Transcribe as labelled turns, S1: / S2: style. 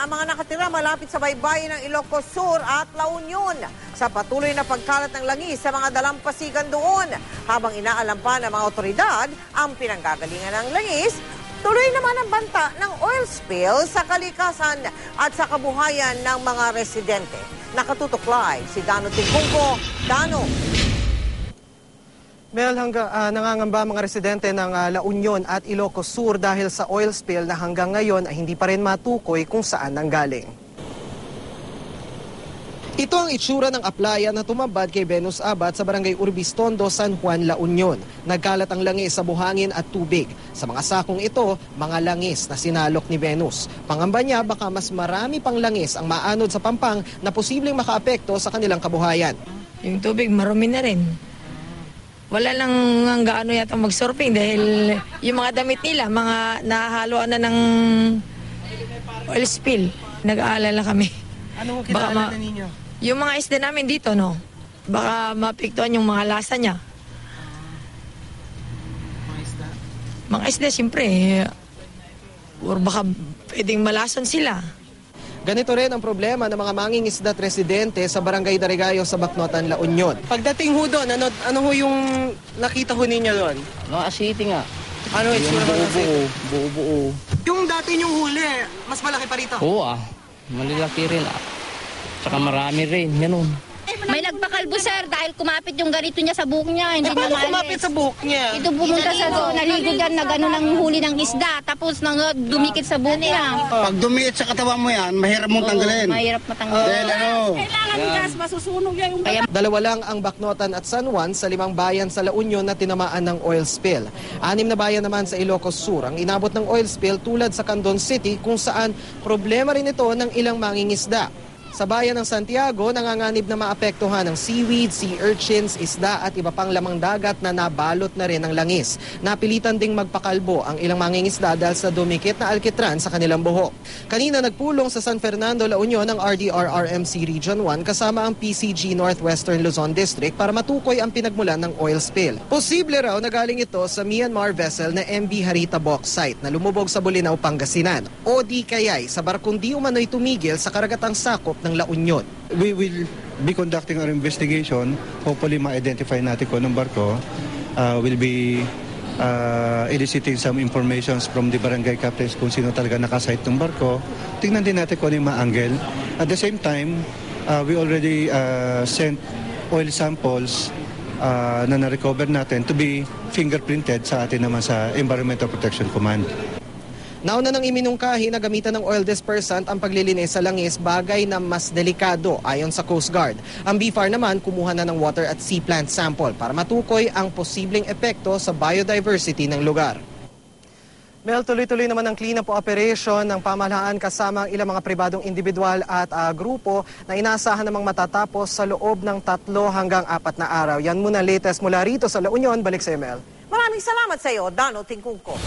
S1: ang mga nakatira malapit sa baybayin ng Ilocos Sur at La Union sa patuloy na pagkalat ng langis sa mga dalampasigan doon. Habang inaalam pa ng mga otoridad ang pinanggagalingan ng langis, tuloy naman ang banta ng oil spill sa kalikasan at sa kabuhayan ng mga residente. Nakatutok live si Dano Tingkungko. Dano.
S2: Mel, nangangamba mga residente ng La Union at Ilocos Sur dahil sa oil spill na hanggang ngayon ay hindi pa rin matukoy kung saan nanggaling. Ito ang itsura ng aplaya na tumambad kay Venus Abad sa barangay Urbistondo, San Juan, La Union. Nagkalat ang langis sa buhangin at tubig. Sa mga sakong ito, mga langis na sinalok ni Venus. Pangamba niya baka mas marami pang langis ang maanod sa Pampang na posibleng makaapekto sa kanilang kabuhayan.
S3: Yung tubig marumi na rin. Wala lang ang gaano yata mag-surfing dahil yung mga damit nila, mga nahaluan na ng oil spill. Nag-aalala kami.
S2: Ano mo kinaalala ninyo?
S3: Yung mga isda namin dito, no? Baka mapiktuan yung mga lasa niya.
S2: Mga isda?
S3: Mga isda, siyempre. Or baka pwedeng malason sila.
S2: Ganito rin ang problema ng mga mangingisda at residente sa Barangay Darigayo sa Bacnotan, La Union. Pagdating ho doon, ano ho yung nakita ho ninyo doon?
S4: Mga asiti nga.
S2: Ano yung
S4: Buo-buo.
S2: Yung dati yung huli, mas malaki pa rito.
S4: Oo malilaki rin Tsaka marami rin, ganun.
S5: May nagpakalbo sir dahil kumapit yung ganito niya sa buhok niya. Hindi
S2: paano
S5: niya
S2: kumapit sa buhok niya?
S5: Ito pumunta sa doon, naligo dyan na gano'n ang huli ng isda. Tapos dumikit sa buhok niya.
S6: Pag dumiit sa katawan mo yan, mahirap mong tanggalin.
S5: Mahirap matanggalin.
S7: Kailangan gas, masusunog yan yung...
S2: Dalawa lang ang Bacnotan at San Juan sa 5 bayan sa La Union na tinamaan ng oil spill. 6 na bayan naman sa Ilocos Sur ang inabot ng oil spill tulad sa Candon City kung saan problema rin ito ng ilang mangingisda. Sa bayan ng Santiago, nanganganib na maapektuhan ng seaweed, sea urchins, isda at iba pang lamang dagat na nabalot na rin ng langis. Napilitan ding magpakalbo ang ilang mangingisda dahil sa dumikit na alkitran sa kanilang buhok. Kanina nagpulong sa San Fernando, La Union ang RDRRMC Region 1 kasama ang PCG Northwestern Luzon District para matukoy ang pinagmulan ng oil spill. Posible raw na galing ito sa Myanmar vessel na MV Harita Bauxite na lumubog sa Bolinao, Pangasinan. O di kaya'y sa barkong di umano'y tumigil sa karagatang sakop ng La Union.
S8: We will be conducting our investigation. Hopefully ma-identify natin kung anong barko. We'll be eliciting some informations from the barangay captains kung sino talaga nakasite ng barko. Tingnan din natin kung ano yung ma-angle. At the same time, we already sent oil samples na na-recover natin to be fingerprinted sa atin naman sa Environmental Protection Command.
S2: Nauna nang iminungkahi na gamitan ng oil dispersant ang paglilinis sa langis, bagay na mas delikado ayon sa Coast Guard. Ang BFAR naman kumuha na ng water at sea plant sample para matukoy ang posibleng epekto sa biodiversity ng lugar. Mel, tuloy-tuloy naman ang cleanup operation ng pamahalaan kasama ang ilang mga pribadong individual at grupo na inaasahan namang matatapos sa loob ng 3 hanggang 4 na araw. Yan muna latest mula rito sa La Union. Balik sa Mel.
S1: Maraming salamat sa iyo, Dano Tingkungko.